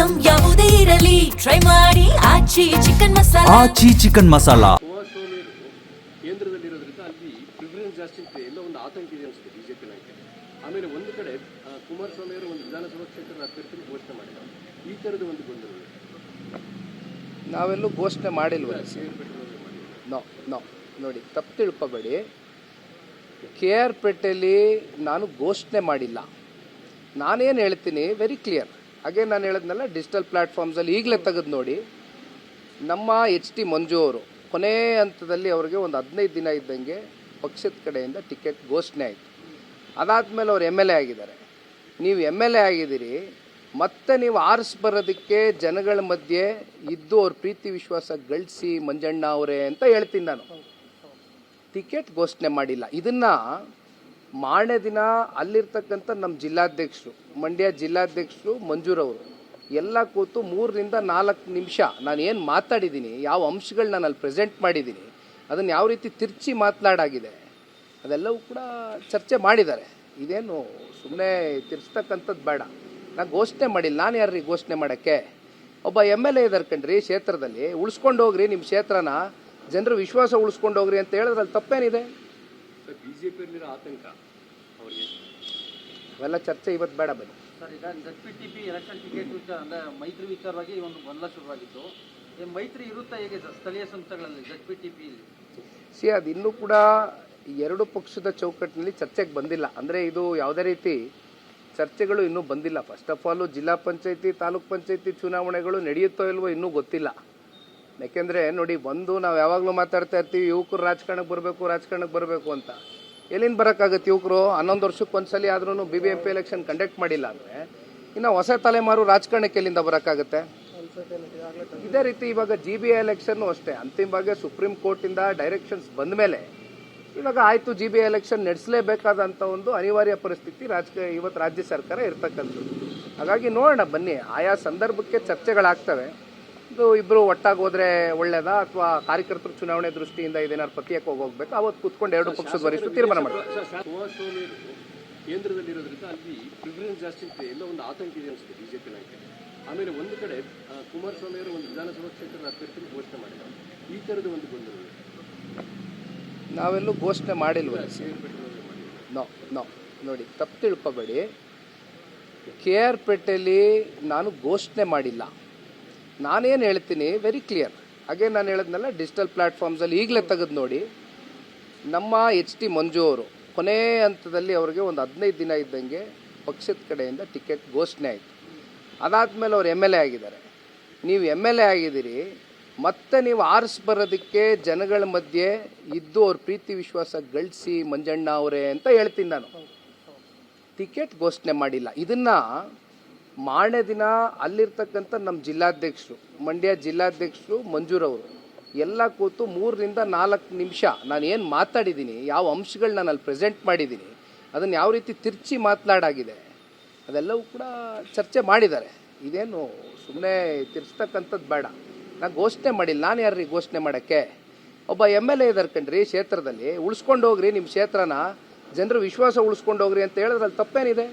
Item ಯಾವುದೇ ಇರಲಿ try ಮಾಡಿ ಆಚಿ ಚಿಕನ್ ಮಸಾಲಾ. ಆಚಿ ಚಿಕನ್ ಮಸಾಲಾ ಕುಮಾರಸ್ವಾಮಿ ಕೇಂದ್ರದಲ್ಲಿರೋದ್ರಿಂದ ಅಲ್ಲಿ ಪ್ರಿಫರೆನ್ಸ್ ಜಾಸ್ತಿ ಇತ್ತು, ಎಲ್ಲ ಒಂದು ಆತಂಕ ಇದೆ ಅನಿಸುತ್ತೆ ಬಿಜೆಪಿ ನಾಯಕರಿಗೆ. ಆಮೇಲೆ ಒಂದು ಕಡೆ ಕುಮಾರಸ್ವಾಮಿ ಅವರು ಒಂದು ವಿಧಾನಸಭಾ ಕ್ಷೇತ್ರದ ಅಭ್ಯರ್ಥಿ ಘೋಷಣೆ ಮಾಡಿದ್ದಾರೆ. ಈ ಥರದ ಒಂದು ಗೊಂದಲ ನಾವೆಲ್ಲೂ ಘೋಷಣೆ ಮಾಡಿಲ್ವಲ್ಲ. ನೋ ನೋಡಿ, ತಪ್ಪು ತಿಳ್ಕೊಬೇಡಿ. ಕೆ ಆರ್ ಪೇಟೆಯಲ್ಲಿ ನಾನು ಘೋಷಣೆ ಮಾಡಿಲ್ಲ. ನಾನೇನು ಹೇಳ್ತೀನಿ ವೆರಿ ಕ್ಲಿಯರ್. ಹಾಗೆ ನಾನು ಹೇಳಿದ್ನಲ್ಲ, ಡಿಜಿಟಲ್ ಪ್ಲ್ಯಾಟ್ಫಾರ್ಮ್ಸಲ್ಲಿ ಈಗಲೇ ತೆಗೆದು ನೋಡಿ. ನಮ್ಮ ಎಚ್ ಟಿ ಮಂಜು ಅವರು ಕೊನೆ ಹಂತದಲ್ಲಿ ಅವರಿಗೆ ಒಂದು 15 ದಿನ ಇದ್ದಂಗೆ ಪಕ್ಷದ ಕಡೆಯಿಂದ ಟಿಕೆಟ್ ಘೋಷಣೆ ಆಯಿತು. ಅದಾದಮೇಲೆ ಅವ್ರು ಎಮ್ ಎಲ್ ಎ ಆಗಿದ್ದಾರೆ. ನೀವು ಎಮ್ ಎಲ್ ಎ ಆಗಿದ್ದೀರಿ, ಮತ್ತೆ ನೀವು ಬರೋದಕ್ಕೆ ಜನಗಳ ಮಧ್ಯೆ ಇದ್ದು ಅವ್ರ ಪ್ರೀತಿ ವಿಶ್ವಾಸ ಗಳಿಸಿ ಮಂಜಣ್ಣ ಅವರೇ ಅಂತ ಹೇಳ್ತೀನಿ ನಾನು. ಟಿಕೆಟ್ ಘೋಷಣೆ ಮಾಡಿಲ್ಲ. ಇದನ್ನು ಮಾರನೇ ದಿನ ಅಲ್ಲಿರ್ತಕ್ಕಂಥ ನಮ್ಮ ಜಿಲ್ಲಾಧ್ಯಕ್ಷರು, ಮಂಡ್ಯ ಜಿಲ್ಲಾಧ್ಯಕ್ಷರು ಮಂಜೂರವರು ಎಲ್ಲ ಕೂತು 3 ರಿಂದ 4 ನಿಮಿಷ ನಾನು ಏನು ಮಾತಾಡಿದ್ದೀನಿ, ಯಾವ ಅಂಶಗಳು ನಾನು ಅಲ್ಲಿ ಪ್ರೆಸೆಂಟ್ ಮಾಡಿದ್ದೀನಿ, ಅದನ್ನು ಯಾವ ರೀತಿ ತಿರ್ಚಿ ಮಾತನಾಡಾಗಿದೆ ಅದೆಲ್ಲವೂ ಕೂಡ ಚರ್ಚೆ ಮಾಡಿದ್ದಾರೆ. ಇದೇನು ಸುಮ್ಮನೆ ತಿರ್ಸ್ತಕ್ಕಂಥದ್ದು ಬೇಡ. ನಾನು ಘೋಷಣೆ ಮಾಡಿಲ್ಲ. ನಾನು ಯಾರ್ರೀ ಘೋಷಣೆ ಮಾಡೋಕ್ಕೆ? ಒಬ್ಬ ಎಮ್ ಎಲ್ ಎ ಇದ್ದಾರೆ ಕಣ್ರಿ ಕ್ಷೇತ್ರದಲ್ಲಿ, ಉಳಿಸ್ಕೊಂಡು ಹೋಗ್ರಿ ನಿಮ್ಮ ಕ್ಷೇತ್ರನ, ಜನರ ವಿಶ್ವಾಸ ಉಳಿಸ್ಕೊಂಡು ಹೋಗ್ರಿ ಅಂತ ಹೇಳಿದ್ರಲ್ಲಿ ತಪ್ಪೇನಿದೆ? ಬಿಜೆಪಿಯಲ್ಲಿರೋ ಆತಂಕ ಅವರಿಗೆ ಅವೆಲ್ಲ ಚರ್ಚೆ ಇವತ್ತು ಬೇಡ ಬನ್ನಿ ಸರ್. ಈಗ ZPTP ಎಲೆಕ್ಷನ್ ಟಿಕೆಟ್ ವಿಚಾರ ಅಂದರೆ ಮೈತ್ರಿ ವಿಚಾರವಾಗಿ ಒಂದು ಗೊಂದಲ ಶುರುವಾಗಿತ್ತು. ಈ ಮೈತ್ರಿ ಇರುತ್ತಾ ಹೇಗೆ ಸರ್ ಸ್ಥಳೀಯ ಸಂಸ್ಥೆಗಳಲ್ಲಿ ZPTPಯಲ್ಲಿ? ಅದು ಇನ್ನೂ ಕೂಡ ಎರಡು ಪಕ್ಷದ ಚೌಕಟ್ಟಿನಲ್ಲಿ ಚರ್ಚೆಗೆ ಬಂದಿಲ್ಲ. ಅಂದರೆ ಇದು ಯಾವುದೇ ರೀತಿ ಚರ್ಚೆಗಳು ಇನ್ನೂ ಬಂದಿಲ್ಲ. ಫಸ್ಟ್ ಆಫ್ ಆಲು ಜಿಲ್ಲಾ ಪಂಚಾಯತಿ ತಾಲೂಕ್ ಪಂಚಾಯತಿ ಚುನಾವಣೆಗಳು ನಡೆಯುತ್ತೋ ಇಲ್ವೋ ಇನ್ನೂ ಗೊತ್ತಿಲ್ಲ. ಯಾಕೆಂದರೆ ನೋಡಿ, ನಾವು ಯಾವಾಗಲೂ ಮಾತಾಡ್ತಾ ಇರ್ತೀವಿ ಯುವಕರು ರಾಜಕಾರಣಕ್ಕೆ ಬರಬೇಕು ಅಂತ. ಎಲ್ಲಿಂದ ಬರೋಕ್ಕಾಗುತ್ತೆ ಯುವಕರು? 11 ವರ್ಷಕ್ಕೊಂದ್ಸಲಿ ಆದ್ರೂ BBMP ಎಲೆಕ್ಷನ್ ಕಂಡಕ್ಟ್ ಮಾಡಿಲ್ಲ ಅಂದರೆ ಇನ್ನು ಹೊಸ ತಲೆಮಾರು ರಾಜಕಾರಣಕ್ಕೆ ಎಲ್ಲಿಂದ ಬರೋಕ್ಕಾಗುತ್ತೆ? ಇದೇ ರೀತಿ ಇವಾಗ GBI ಎಲೆಕ್ಷನ್ನು ಅಷ್ಟೇ. ಅಂತಿಮವಾಗಿ ಸುಪ್ರೀಂ ಕೋರ್ಟಿಂದ ಡೈರೆಕ್ಷನ್ಸ್ ಬಂದ ಮೇಲೆ ಇವಾಗ ಆಯಿತು GBI ಎಲೆಕ್ಷನ್ ನಡೆಸಲೇಬೇಕಾದಂಥ ಒಂದು ಅನಿವಾರ್ಯ ಪರಿಸ್ಥಿತಿ ಇವತ್ತು ರಾಜ್ಯ ಸರ್ಕಾರ ಇರ್ತಕ್ಕಂಥದ್ದು. ಹಾಗಾಗಿ ನೋಡೋಣ ಬನ್ನಿ, ಆಯಾ ಸಂದರ್ಭಕ್ಕೆ ಚರ್ಚೆಗಳಾಗ್ತವೆ. ಇದು ಇಬ್ಬರು ಒಟ್ಟಾಗಿ ಹೋದ್ರೆ ಒಳ್ಳೇದಾ, ಅಥವಾ ಕಾರ್ಯಕರ್ತರು ಚುನಾವಣೆ ದೃಷ್ಟಿಯಿಂದ ಇದೇನಾದ್ರು ಪ್ರತ್ಯೇಕ ಹೋಗ್ಬೇಕು, ಅವತ್ತು ಕೂತ್ಕೊಂಡು ಎರಡು ಪಕ್ಷದ ವರಿಷ್ಠರು ತೀರ್ಮಾನ ಮಾಡ್ತಾರೆ. ಕುಮಾರಸ್ವಾಮಿ ಕೇಂದ್ರದಲ್ಲಿರೋದ್ರಿಂದ ಅಲ್ಲಿ ಪ್ರಿಫರೆನ್ಸ್ ಜಾಸ್ತಿ ಇತ್ತು, ಎಲ್ಲ ಒಂದು ಆತಂಕ ಇದೆ ಅನಿಸುತ್ತೆ ಬಿಜೆಪಿ ನಾಯಕರಿಗೆ. ಆಮೇಲೆ ಒಂದು ಕಡೆ ಕುಮಾರಸ್ವಾಮಿ ಅವರು ಒಂದು ವಿಧಾನಸಭಾ ಕ್ಷೇತ್ರದ ಅಭ್ಯರ್ಥಿ ಘೋಷಣೆ ಮಾಡಿದ್ದಾರೆ. ಈ ಥರದ ಒಂದು ಗೊಂದಲ ನಾವೆಲ್ಲೂ ಘೋಷಣೆ ಮಾಡಿಲ್ವಲ್ಲ. ನೋ ನೋಡಿ, ತಪ್ಪು ತಿಳ್ಕೊಬೇಡಿ. ಕೆ ಆರ್ ಪೇಟೆಯಲ್ಲಿ ನಾನು ಘೋಷಣೆ ಮಾಡಿಲ್ಲ. ನಾನೇನು ಹೇಳ್ತೀನಿ ವೆರಿ ಕ್ಲಿಯರ್. ಹಾಗೆ ನಾನು ಹೇಳಿದ್ನಲ್ಲ, ಡಿಜಿಟಲ್ ಪ್ಲ್ಯಾಟ್ಫಾರ್ಮ್ಸಲ್ಲಿ ಈಗಲೇ ತೆಗೆದು ನೋಡಿ. ನಮ್ಮ ಎಚ್ ಟಿ ಮಂಜು ಅವರು ಕೊನೆ ಹಂತದಲ್ಲಿ ಅವರಿಗೆ ಒಂದು 15 ದಿನ ಇದ್ದಂಗೆ ಪಕ್ಷದ ಕಡೆಯಿಂದ ಟಿಕೆಟ್ ಘೋಷಣೆ ಆಯಿತು. ಅದಾದಮೇಲೆ ಅವ್ರು ಎಮ್ ಎಲ್ ಎ ಆಗಿದ್ದಾರೆ. ನೀವು ಎಮ್ ಎಲ್ ಎ ಆಗಿದ್ದೀರಿ, ಮತ್ತೆ ನೀವು ಬರೋದಕ್ಕೆ ಜನಗಳ ಮಧ್ಯೆ ಇದ್ದು ಅವ್ರ ಪ್ರೀತಿ ವಿಶ್ವಾಸ ಗಳಿಸಿ ಮಂಜಣ್ಣ ಅವರೇ ಅಂತ ಹೇಳ್ತೀನಿ ನಾನು. ಟಿಕೆಟ್ ಘೋಷಣೆ ಮಾಡಿಲ್ಲ. ಇದನ್ನು ಮಾರನೇ ದಿನ ಅಲ್ಲಿರ್ತಕ್ಕಂಥ ನಮ್ಮ ಜಿಲ್ಲಾಧ್ಯಕ್ಷರು, ಮಂಡ್ಯ ಜಿಲ್ಲಾಧ್ಯಕ್ಷರು ಮಂಜೂರವರು ಎಲ್ಲ ಕೂತು 3 ರಿಂದ 4 ನಿಮಿಷ ನಾನು ಏನು ಮಾತಾಡಿದ್ದೀನಿ, ಯಾವ ಅಂಶಗಳು ನಾನು ಅಲ್ಲಿ ಪ್ರೆಸೆಂಟ್ ಮಾಡಿದ್ದೀನಿ, ಅದನ್ನು ಯಾವ ರೀತಿ ತಿರ್ಚಿ ಮಾತನಾಡಾಗಿದೆ ಅದೆಲ್ಲವೂ ಕೂಡ ಚರ್ಚೆ ಮಾಡಿದ್ದಾರೆ. ಇದೇನು ಸುಮ್ಮನೆ ತಿರ್ಸ್ತಕ್ಕಂಥದ್ದು ಬೇಡ. ನಾನು ಘೋಷಣೆ ಮಾಡಿಲ್ಲ. ನಾನು ಯಾರ್ರೀ ಘೋಷಣೆ ಮಾಡೋಕ್ಕೆ? ಒಬ್ಬ ಎಮ್ ಎಲ್ ಎ ಇದ್ದಾರೆ ಕಣ್ರಿ ಕ್ಷೇತ್ರದಲ್ಲಿ, ಉಳಿಸ್ಕೊಂಡು ಹೋಗ್ರಿ ನಿಮ್ಮ ಕ್ಷೇತ್ರನ, ಜನರ ವಿಶ್ವಾಸ ಉಳಿಸ್ಕೊಂಡು ಹೋಗ್ರಿ ಅಂತ ಹೇಳಿದ್ರಲ್ಲಿ ತಪ್ಪೇನಿದೆ?